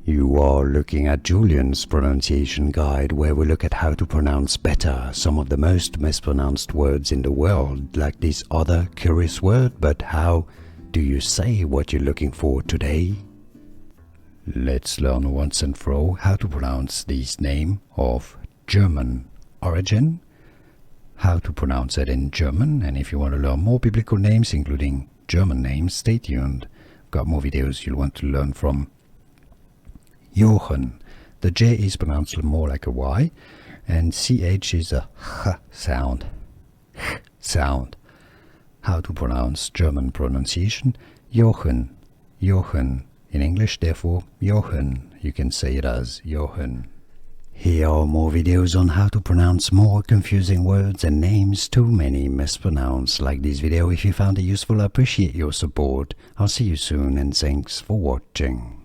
You are looking at Julian's pronunciation guide, where we look at how to pronounce better some of the most mispronounced words in the world, like this other curious word. But how do you say what you're looking for today? Let's learn once and for all how to pronounce this name of German origin, how to pronounce it in German, and if you want to learn more biblical names, including German names, stay tuned. I've got more videos you'll want to learn from. Jochen. The J is pronounced more like a Y, and CH is a H sound. H sound. How to pronounce German pronunciation? Jochen. Jochen. In English, therefore, Jochen. You can say it as Jochen. Here are more videos on how to pronounce more confusing words and names too many mispronounced. Like this video if you found it useful. I appreciate your support. I'll see you soon, and thanks for watching.